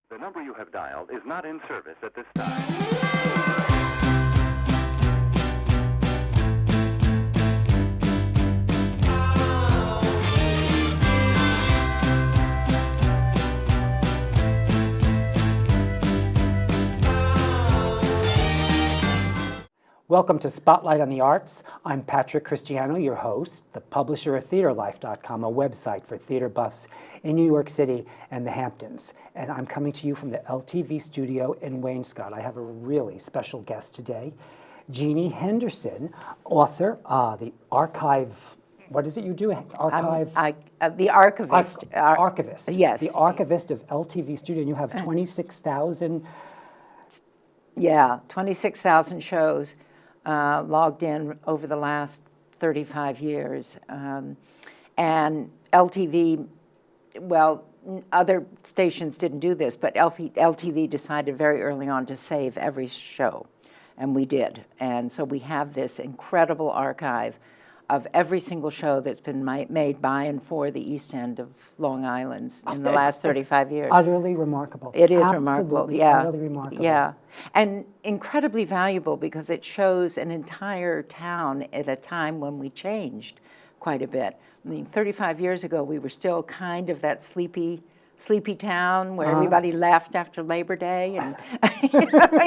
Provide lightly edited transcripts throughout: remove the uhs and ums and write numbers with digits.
The number you have dialed is not in service at this time. Welcome to Spotlight on the Arts. I'm Patrick Cristiano, your host, the publisher of TheaterLife.com, a website for theater buffs in New York City and the Hamptons. And I'm coming to you from the LTV studio in Wainscott. I have a really special guest today, Genie Henderson, author, the archive. What is it you do? Archive? The archivist. Archivist. Yes. The archivist of LTV studio. And you have 26,000. Yeah, 26,000 shows logged in over the last 35 years. And LTV, well, other stations didn't do this, but LTV decided very early on to save every show, and we did. And so we have this incredible archive of every single show that's been made by and for the East End of Long Island in the last 35 years. Utterly remarkable. It is Absolutely remarkable, yeah. Utterly remarkable. Yeah, and incredibly valuable because it shows an entire town at a time when we changed quite a bit. I mean, 35 years ago, we were still kind of that sleepy town where everybody left after Labor Day, and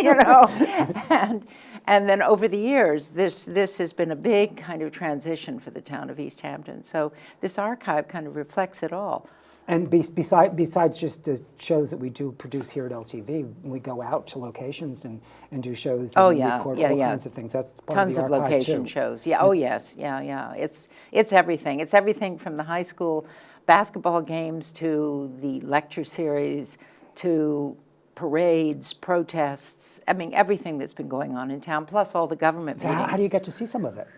you know, and then over the years, this has been a big kind of transition for the town of East Hampton. So this archive kind of reflects it all. And besides just the shows that we do produce here at LTV, we go out to locations and do shows and record all kinds of things. That's part Tons of the of archive location too. shows. Yeah. Oh yes. Yeah. It's everything. It's everything from the high school basketball games to the lecture series to parades, protests. I mean, everything that's been going on in town, plus all the government meetings. How do you get to see some of it?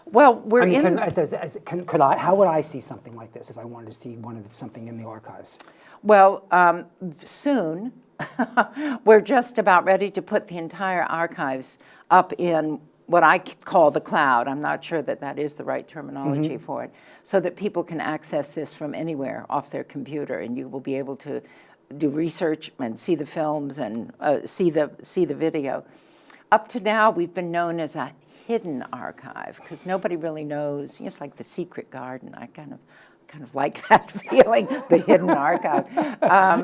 Well, we're how would I see something like this if I wanted to see something in the archives? Well, soon. We're just about ready to put the entire archives up in what I call the cloud. I'm not sure that is the right terminology for it, so that people can access this from anywhere off their computer, and you will be able to do research and see the films and see the video. Up to now, we've been known as a hidden archive because nobody really knows. It's like the secret garden. I kind of like that feeling, the hidden archive.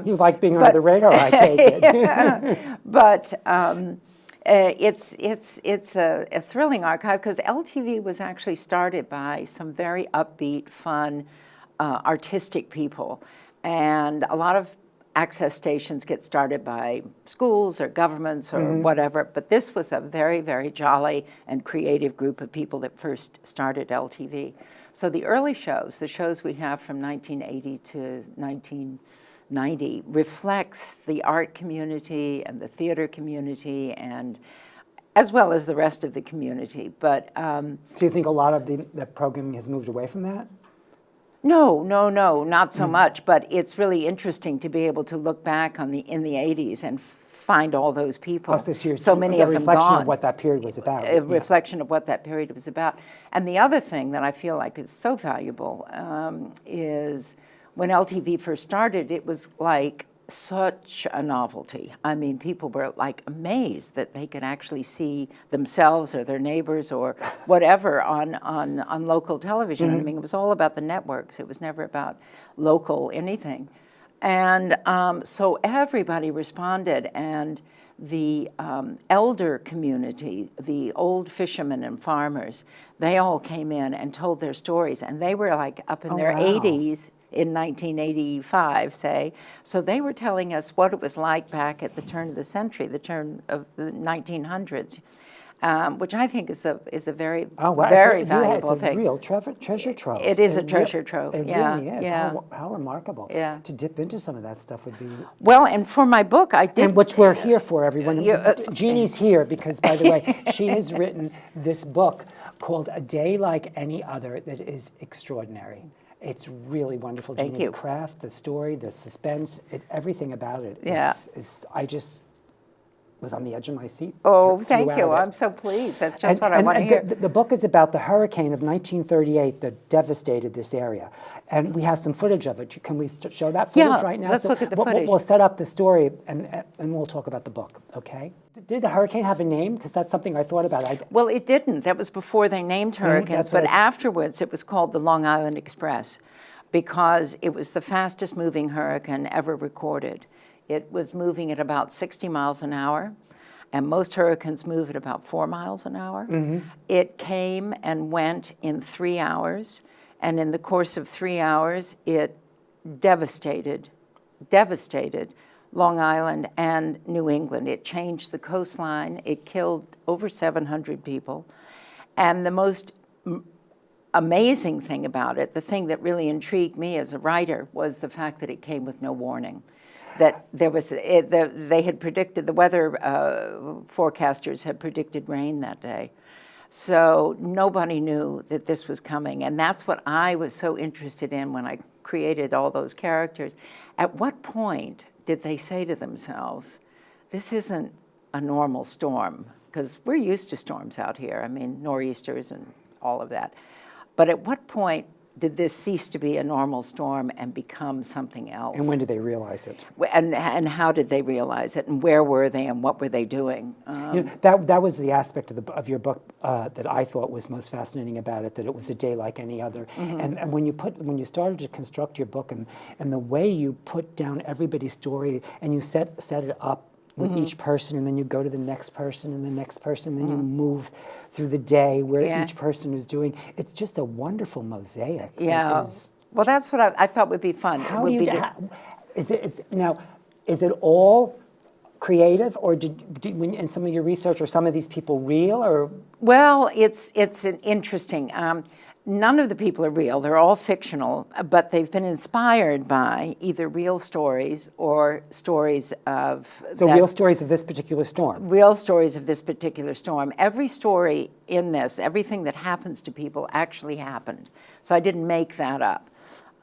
You like being under the radar, I take it. Yeah. But it's a thrilling archive because LTV was actually started by some very upbeat, fun, artistic people, and a lot of access stations get started by schools or governments or whatever, but this was a very, very jolly and creative group of people that first started LTV. So the early shows, the shows we have from 1980 to 1990, reflects the art community and the theater community, and as well as the rest of the community. But do you think a lot of the programming has moved away from that? No, not so much. But it's really interesting to be able to look back in the 80s and find all those people. So many of them gone. A reflection of what that period was about. A reflection of what that period was about. And the other thing that I feel like is so valuable is when LTV first started, it was like such a novelty. I mean, people were like amazed that they could actually see themselves or their neighbors or whatever on local television. I mean, it was all about the networks. It was never about local anything. And so everybody responded, and the elder community, the old fishermen and farmers, they all came in and told their stories, and they were like up in their 80s in 1985, say. So they were telling us what it was like back at the turn of the century, the turn of the 1900s, which I think is a very, very valuable thing. It's a real treasure trove. It is a treasure trove, It really is. Yeah. How remarkable. Yeah. To dip into some of that stuff would be... Well, and for my book, I did... And which we're here for, everyone. Jeannie's here because, by the way, she has written this book called A Day Like Any Other that is extraordinary. It's really wonderful, Genie. Thank you. The craft, the story, the suspense, everything about it Yeah. is I just was on the edge of my seat. Oh, thank you. throughout it. I'm so pleased. That's just what I want to And hear. the book is about the hurricane of 1938 that devastated this area. And we have some footage of it. Can we show that footage Yeah, right now? let's look at the footage. We'll set up the story and we'll talk about the book, okay? Did the hurricane have a name? Because that's something I thought about. Well, it didn't. That was before they named hurricanes. that's what But afterwards, it was called the Long Island Express because it was the fastest moving hurricane ever recorded. It was moving at about 60 miles an hour, and most hurricanes move at about 4 miles an hour. It came and went in 3 hours, and in the course of 3 hours, it devastated Long Island and New England. It changed the coastline. It killed over 700 people. And the most amazing thing about it, the thing that really intrigued me as a writer, was the fact that it came with no warning. That there was, they had predicted, the weather forecasters had predicted rain that day. So nobody knew that this was coming. And that's what I was so interested in when I created all those characters. At what point did they say to themselves, this isn't a normal storm? Because we're used to storms out here. I mean, nor'easters and all of that. But at what point did this cease to be a normal storm and become something else? And when did they realize it? And how did they realize it? And where were they? And what were they doing? You know, that was the aspect of your book that I thought was most fascinating about it. That it was a day like any other. And when you started to construct your book and the way you put down everybody's story and you set it up with each person, and then you go to the next person and the next person, and then you move through the day where each person is doing. It's just a wonderful mosaic. Yeah. Well, that's what I thought would be fun. How do you? Is it all creative, or did in some of your research, or some of these people real, or? Well, it's an interesting. None of the people are real. They're all fictional, but they've been inspired by either real stories or stories of... real stories of this particular storm. Real stories of this particular storm. Every story in this, everything that happens to people actually happened. So I didn't make that up.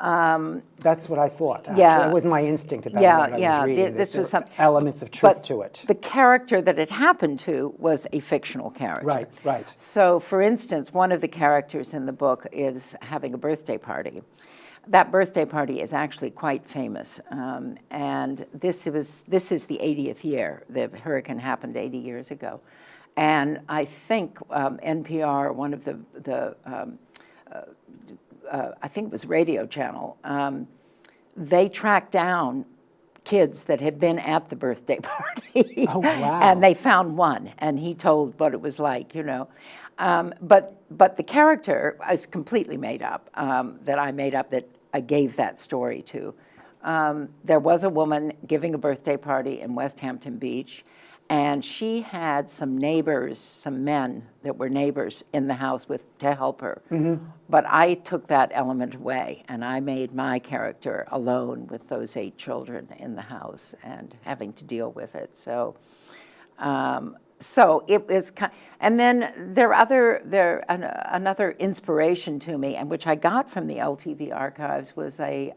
That's what I thought, actually. Yeah. It was my instinct about what I was reading. This was some elements of truth to it. The character that it happened to was a fictional character. Right. So, for instance, one of the characters in the book is having a birthday party. That birthday party is actually quite famous, and this is the 80th year. The hurricane happened 80 years ago, and I think NPR, one of the I think it was Radio Channel, they tracked down kids that had been at the birthday party. Oh, wow. And they found one, and he told what it was like, you know. But the character is completely made up, that I made up, that I gave that story to. There was a woman giving a birthday party in West Hampton Beach, and she had some neighbors, some men that were neighbors in the house to help her. But I took that element away, and I made my character alone with those 8 children in the house and having to deal with it. So it was, and then another inspiration to me, and which I got from the LTV archives, was a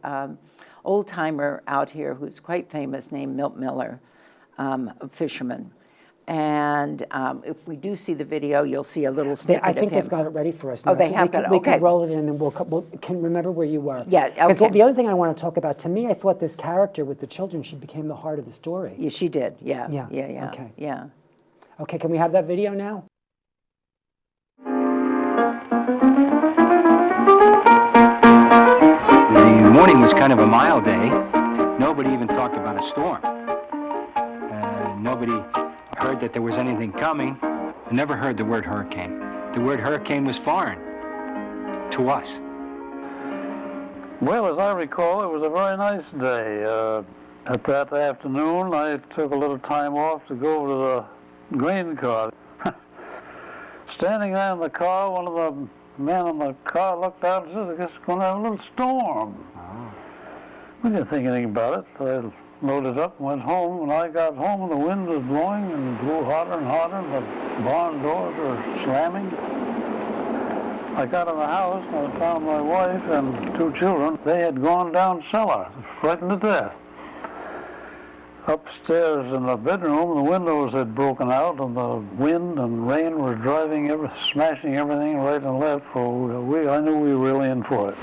old timer out here who's quite famous named Milt Miller. A fisherman. And if we do see the video, you'll see a little snippet of him. I think they've got it ready for us now. Oh, they have got it, We okay. can roll it in, and then we'll can remember where you were. Yeah, okay. Because the other thing I want to talk about, to me, I thought this character with the children, she became the heart of the story. Yeah, she did, yeah. Okay. Yeah. Okay, can we have that video now? The morning was kind of a mild day. Nobody even talked about a storm. Nobody heard that there was anything coming. I never heard the word hurricane. The word hurricane was foreign to us. Well, as I recall, it was a very nice day. At that afternoon, I took a little time off to go to the grain car. Standing there in the car, one of the men in the car looked out and said, I guess it's going to have a little storm. We didn't think anything about it. So I loaded up and went home. When I got home, the wind was blowing and blew hotter and hotter, and the barn doors were slamming. I got in the house and I found my wife and 2 children. They had gone down cellar, frightened to death. upstairs in the bedroom, the windows had broken out, and the wind and rain were driving, smashing everything right and left. So I knew we were really in for it.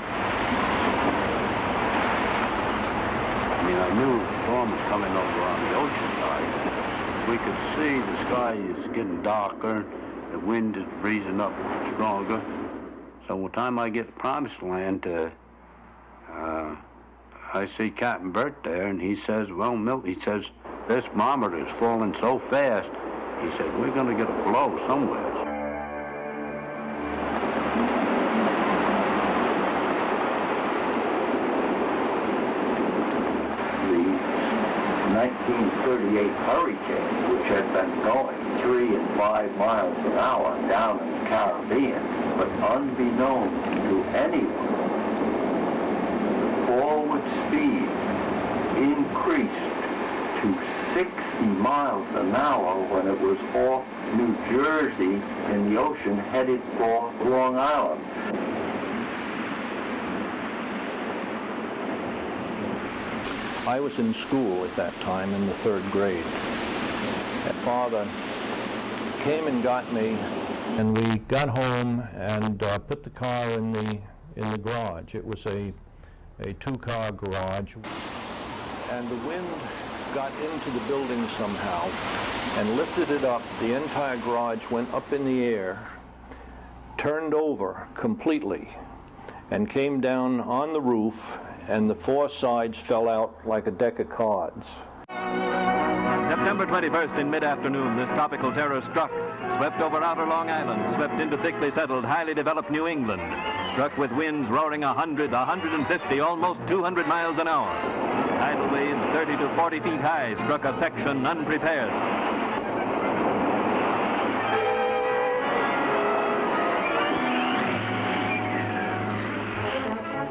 I mean, I knew the storm was coming over on the ocean side. We could see the sky is getting darker, the wind is breezing up stronger. So by the time I get to Promised Land, I see Captain Bert there, and he says, well, Milt, he says, this barometer is falling so fast. He said, we're going to get a blow somewhere. The 1938 hurricane, which had been going 3 and 5 miles an hour down in the Caribbean, but unbeknown to anyone, forward speed increased to 60 miles an hour when it was off New Jersey in the ocean headed for Long Island. I was in school at that time in the 3rd grade. My father came and got me, and we got home and put the car in the garage. It was a 2-car garage, and the wind got into the building somehow and lifted it up. The entire garage went up in the air, turned over completely, and came down on the roof, and the 4 sides fell out like a deck of cards. September 21st in mid-afternoon, this tropical terror struck, swept over outer Long Island, swept into thickly settled, highly developed New England, struck with winds roaring 100, 150, almost 200 miles an hour. Tidal waves 30 to 40 feet high struck a section unprepared.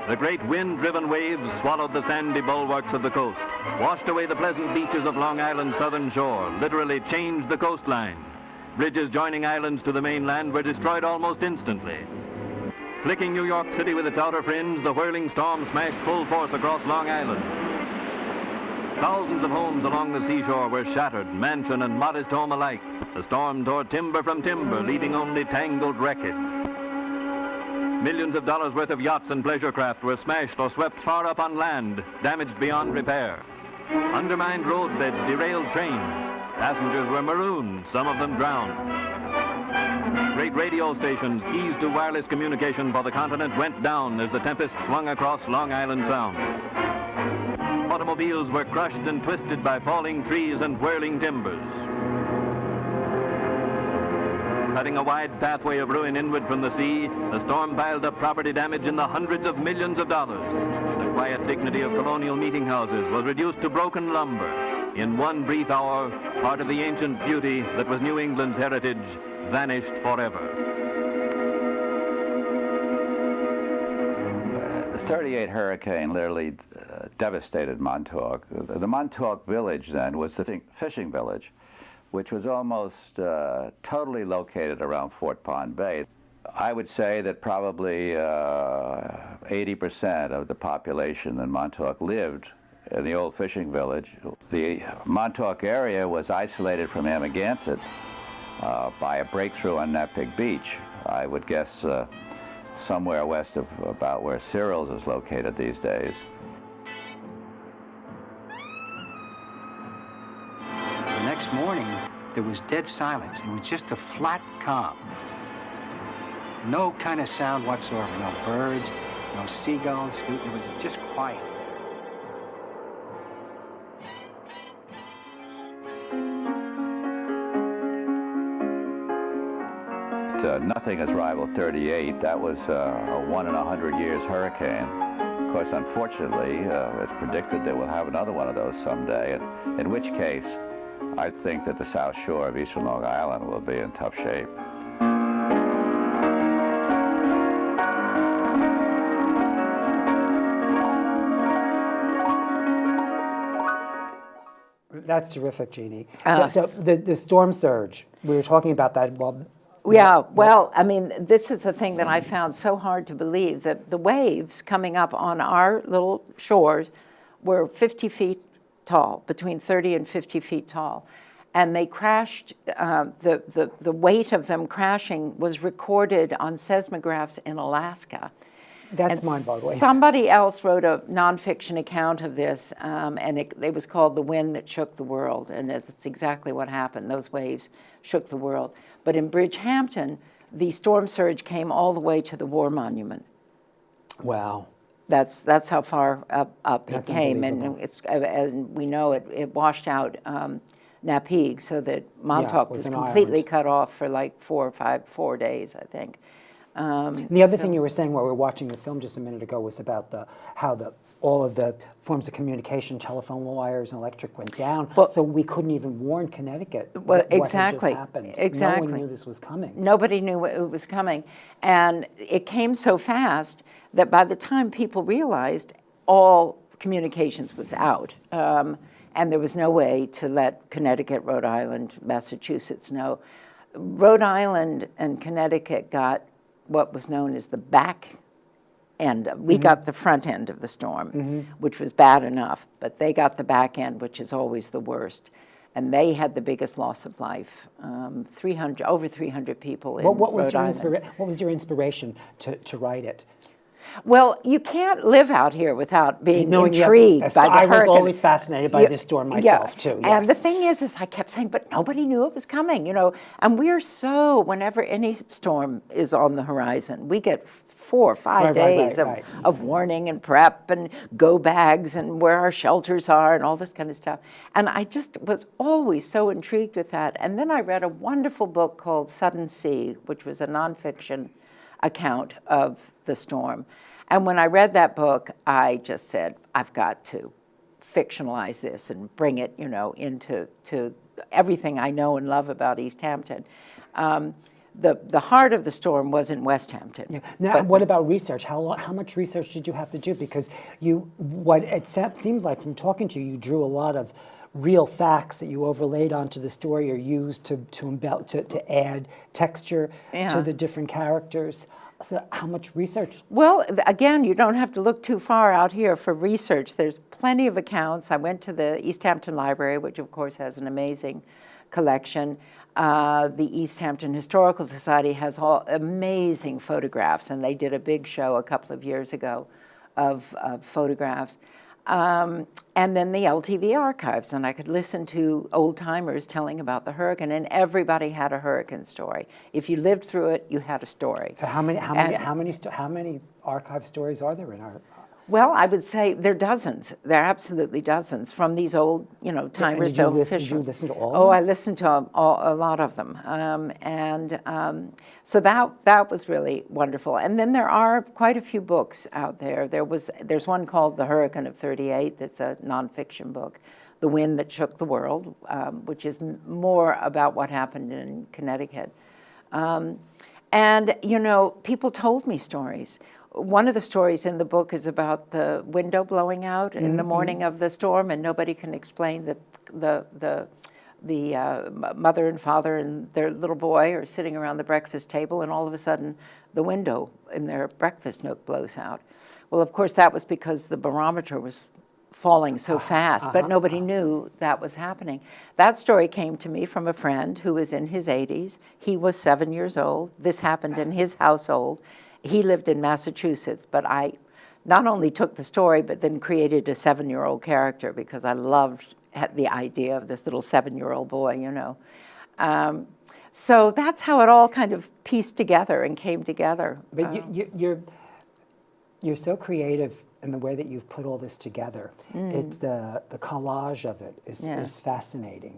The great wind-driven waves swallowed the sandy bulwarks of the coast, washed away the pleasant beaches of Long Island's southern shore, literally changed the coastline. Bridges joining islands to the mainland were destroyed almost instantly. Flicking New York City with its outer fringe, the whirling storm smashed full force across Long Island. Thousands of homes along the seashore were shattered, mansion and modest home alike. The storm tore timber from timber, leaving only tangled wreckage. Millions of dollars worth of yachts and pleasure craft were smashed or swept far up on land, damaged beyond repair. Undermined roadbeds derailed trains. Passengers were marooned, some of them drowned. Great radio stations, keys to wireless communication for the continent, went down as the tempest swung across Long Island Sound. Automobiles were crushed and twisted by falling trees and whirling timbers. Cutting a wide pathway of ruin inward from the sea, the storm piled up property damage in the hundreds of millions of dollars. The quiet dignity of colonial meeting houses was reduced to broken lumber. In one brief hour, part of the ancient beauty that was New England's heritage vanished forever. The 38 hurricane literally devastated Montauk. The Montauk village then was the fishing village, which was almost totally located around Fort Pond Bay. I would say that probably 80% of the population in Montauk lived in the old fishing village. The Montauk area was isolated from Amagansett by a breakthrough on Nepic Beach. I would guess somewhere west of about where Cyril's is located these days. The next morning, there was dead silence. It was just a flat calm. No kind of sound whatsoever. No birds, no seagulls. It was just quiet. Nothing has rivaled 38. That was a 1 in 100 years hurricane. Of course, unfortunately, it's predicted that we'll have another one of those someday, and in which case, I think that the South Shore of eastern Long Island will be in tough shape. That's terrific, Genie. So the storm surge, we were talking about that. Well, yeah, well, I mean, this is the thing that I found so hard to believe, that the waves coming up on our little shores were 50 feet tall, between 30 and 50 feet tall. And they crashed, the weight of them crashing was recorded on seismographs in Alaska. That's And mind-boggling. somebody else wrote a nonfiction account of this, and it was called The Wind That Shook the World, and it's exactly what happened. Those waves shook the world. But in Bridgehampton, the storm surge came all the way to the War Monument. Wow. That's how far up it That's came, unbelievable. and we know it washed out Napeague, so that Montauk was was an completely island. cut off for like 4 days, I think. And the other thing you were saying while we were watching the film just a minute ago was about how all of the forms of communication, telephone wires and electric went down, Well, so we couldn't even warn Connecticut Well, what had exactly. just happened. Exactly. No one knew this was coming. Nobody knew it was coming. And it came so fast that by the time people realized, all communications was out. And there was no way to let Connecticut, Rhode Island, Massachusetts know. Rhode Island and Connecticut got what was known as the back end. We got the front end of the storm, which was bad enough, but they got the back end, which is always the worst. And they had the biggest loss of life, over 300 people in What was Rhode your Island. what was your inspiration to write it? Well, you can't live out here without being Knowing you have- intrigued by the I was hurricane. always fascinated by this storm myself, too, And yes. the thing is I kept saying, but nobody knew it was coming, And we're whenever any storm is on the horizon, we get 4 or 5 days of warning and prep and go bags and where our shelters are and all this kind of stuff. And I just was always so intrigued with that. And then I read a wonderful book called Sudden Sea, which was a nonfiction account of the storm. And when I read that book, I just said, I've got to fictionalize this and bring it, into everything I know and love about East Hampton. The heart of the storm was in West Hampton. Yeah. Now, what about research? How much research did you have to do? Because what it seems like from talking to you, you drew a lot of real facts that you overlaid onto the story or used to add texture to the different characters. So how much research? Well, again, you don't have to look too far out here for research. There's plenty of accounts. I went to the East Hampton Library, which of course has an amazing collection. The East Hampton Historical Society has all amazing photographs, and they did a big show a couple of years ago of photographs. And then the LTV archives, and I could listen to old-timers telling about the hurricane, and everybody had a hurricane story. If you lived through it, you had a story. So how many archive stories are there in our? Well, I would say there are dozens. There are absolutely dozens from these old, timers. Did you listen to all of them? Oh, I listened to a lot of them, so that was really wonderful. And then there are quite a few books out there. There's one called The Hurricane of '38. That's a nonfiction book. The Wind That Shook the World, which is more about what happened in Connecticut. And people told me stories. One of the stories in the book is about the window blowing out in the morning of the storm, and nobody can explain the mother and father and their little boy are sitting around the breakfast table, and all of a sudden the window in their breakfast nook blows out. Well, of course, that was because the barometer was falling so fast, but nobody knew that was happening. That story came to me from a friend who was in his 80s. He was 7 years old. This happened in his household. He lived in Massachusetts, but I not only took the story, but then created a 7-year-old character because I loved the idea of this little 7-year-old boy, So that's how it all kind of pieced together and came together. But you're so creative in the way that you've put all this together. It's the collage of it is fascinating.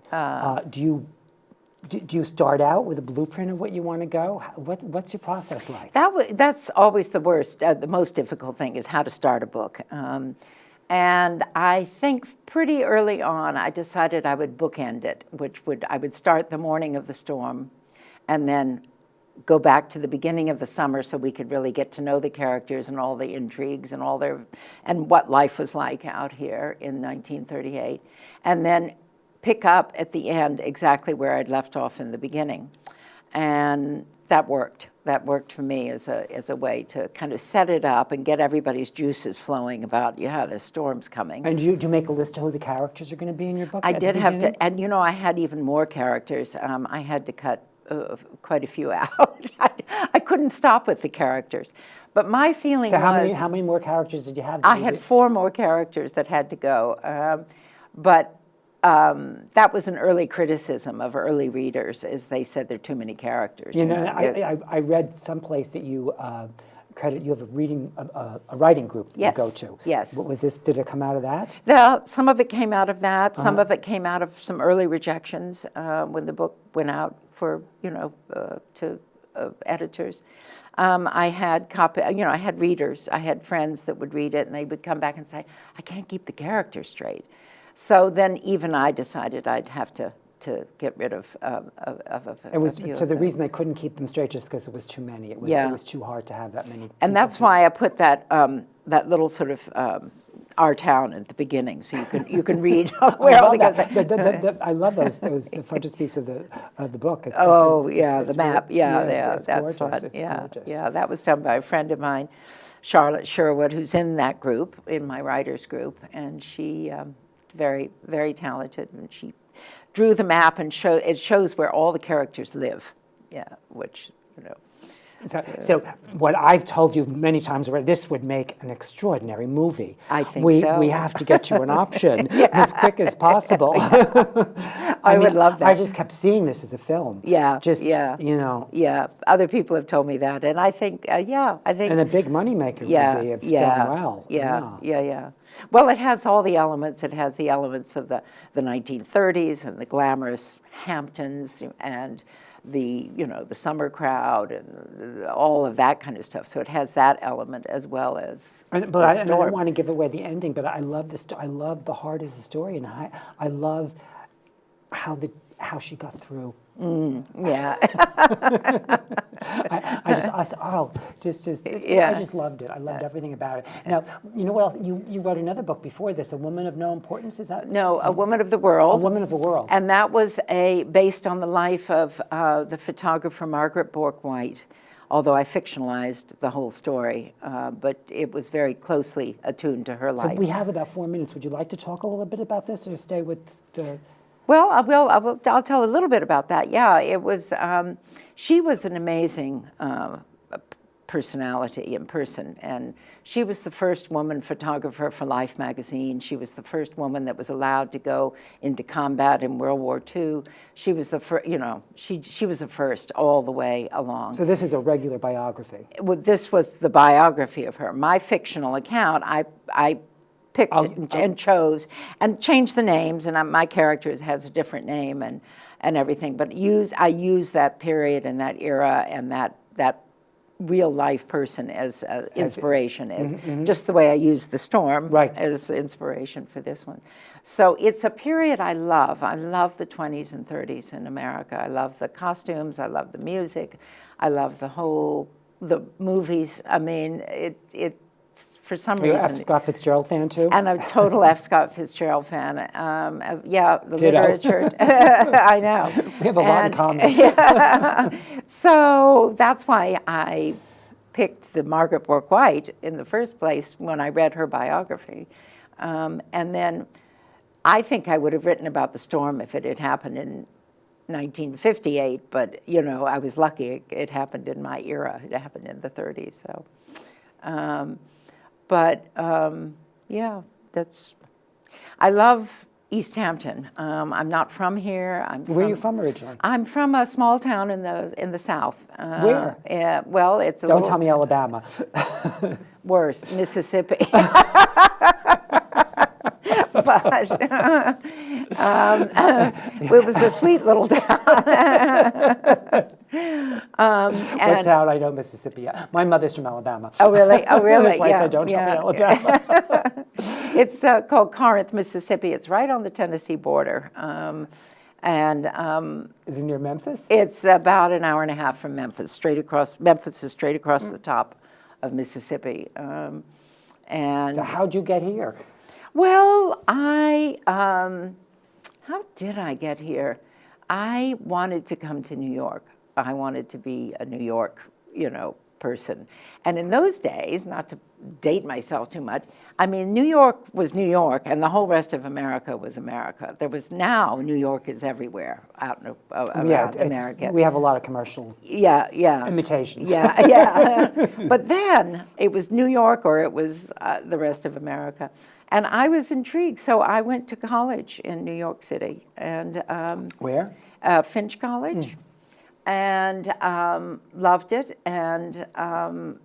Do you start out with a blueprint of what you want to go? What's your process like? That's always the worst. The most difficult thing is how to start a book. And I think pretty early on, I decided I would bookend it, I would start the morning of the storm, and then go back to the beginning of the summer so we could really get to know the characters and all the intrigues and and what life was like out here in 1938, and then pick up at the end exactly where I'd left off in the beginning. And that worked. that worked for me as a way to kind of set it up and get everybody's juices flowing about, yeah, the storm's coming. And do you make a list of who the characters are going to be in your book? I at the did have beginning? to, and you know, I had even more characters. I had to cut quite a few out. I couldn't stop with the characters. But my feeling So was... how many more characters did you have? I had 4 more characters that had to go. But that was an early criticism of early readers, as they said there are too many characters. You know, I read someplace that you you have a writing group that Yes, you go to. yes. What was this? Did it come out of that? Some of it came out of that. Some of it came out of some early rejections when the book went out for, to editors. I had I had readers. I had friends that would read it, and they would come back and say, "I can't keep the characters straight." So then even I decided I'd have to get rid of It was a few so of the them. reason they couldn't keep them straight just because it was too many. It was too hard to have that many. And that's why I put that that little sort of our town at the beginning, so you can read where all the guys. I love those the frontispiece of the book. The map. Really, That's gorgeous. fun. It's gorgeous. Yeah, that was done by a friend of mine, Charlotte Sherwood, who's in that group, in my writers group, and she very, very talented, and she drew the map and it shows where all the characters live. Yeah, which So what I've told you many times already, this would make an extraordinary movie. I think we so. We have to get you an option as quick as possible. I would love that. I just kept seeing this as a film. Yeah, Just, yeah. Yeah, other people have told me that, and I think, I think... And a big moneymaker would be if done well. Yeah. Well, it has all the elements. It has the elements of the 1930s and the glamorous Hamptons and the summer crowd and all of that kind of stuff. So it has that element as well as. But I don't want to give away the ending. But I love I love the heart of the story, and I love how she got through. Yeah. I just loved it. I loved everything about it. Now, you know what else? You wrote another book before this, A Woman of No Importance. Is that? No, A Woman of the World. A Woman of the World. And that was based on the life of the photographer Margaret Bourke-White, although I fictionalized the whole story, but it was very closely attuned to her life. So we have about 4 minutes. Would you like to talk a little bit about this, or stay with the? Well, I'll tell a little bit about that. Yeah, it was. She was an amazing personality in person, and she was the first woman photographer for Life magazine. She was the first woman that was allowed to go into combat in World War II. She was the first. She was the first all the way along. So this is a regular biography. Well, this was the biography of her. My fictional account, I picked and chose and changed the names, and my character has a different name and everything. But I use that period and that era and that real life person as inspiration, as just the way I used the storm as inspiration for this one. So it's a period I love. I love the 20s and 30s in America. I love the costumes. I love the music. I love the movies. I mean, it for some reason. Are you a F. Scott Fitzgerald fan too? And I'm a total F. Scott Fitzgerald fan. The Ditto. literature. I know. We have a lot in common. So that's why I picked the Margaret Bourke-White in the first place when I read her biography. And then I think I would have written about the storm if it had happened in 1958, but I was lucky it happened in my era. It happened in the 30s. So. I love East Hampton. I'm not from here. Where are you from originally? I'm from a small town in the South. Where? Well, it's Don't tell me Alabama. Worse, Mississippi. But it was a sweet little town. What town? I know Mississippi. My mother's from Alabama. Oh, really? Oh, really? That's why I said don't tell me Alabama. It's called Corinth, Mississippi. It's right on the Tennessee border. Is it near Memphis? It's about an hour and a half from Memphis. Memphis is straight across the top of Mississippi. So how'd you get here? Well, how did I get here? I wanted to come to New York. I wanted to be a New York person. And in those days, not to date myself too much, I mean, New York was New York, and the whole rest of America was America. Now New York is everywhere around America. We have a lot of commercial imitations. Yeah. But then it was New York or it was the rest of America. And I was intrigued, so I went to college in New York City. And Where? Finch College. And loved it, and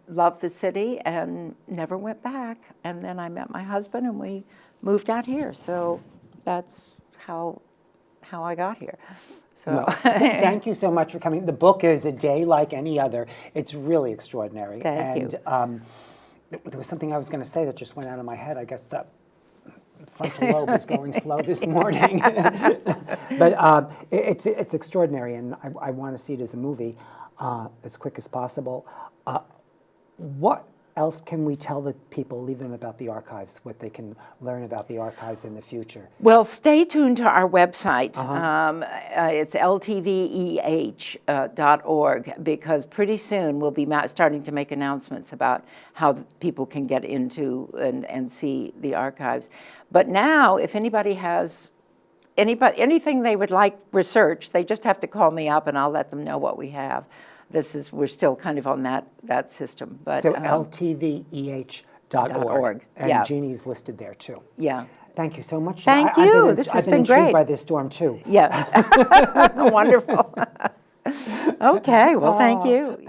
loved the city, and never went back. And then I met my husband, and we moved out here. So that's how I got here. So Well, thank you so much for coming. The book is A Day Like Any Other. It's really extraordinary. Thank you. There was something I was going to say that just went out of my head. I guess that frontal lobe is going slow this morning. But it's extraordinary, and I want to see it as a movie as quick as possible. What else can we tell the people, leave them about the archives, what they can learn about the archives in the future? Well, stay tuned to our website. It's ltveh.org, because pretty soon we'll be starting to make announcements about how people can get into and see the archives. But now, if anybody has anything they would like research, they just have to call me up and I'll let them know what we have. We're still kind of on that system. But so ltveh.org. And Genie's listed there too. Yeah. Thank you so much. Thank you. This has been great. I've been intrigued by this storm too. Yeah. Wonderful. Okay. Well, thank you.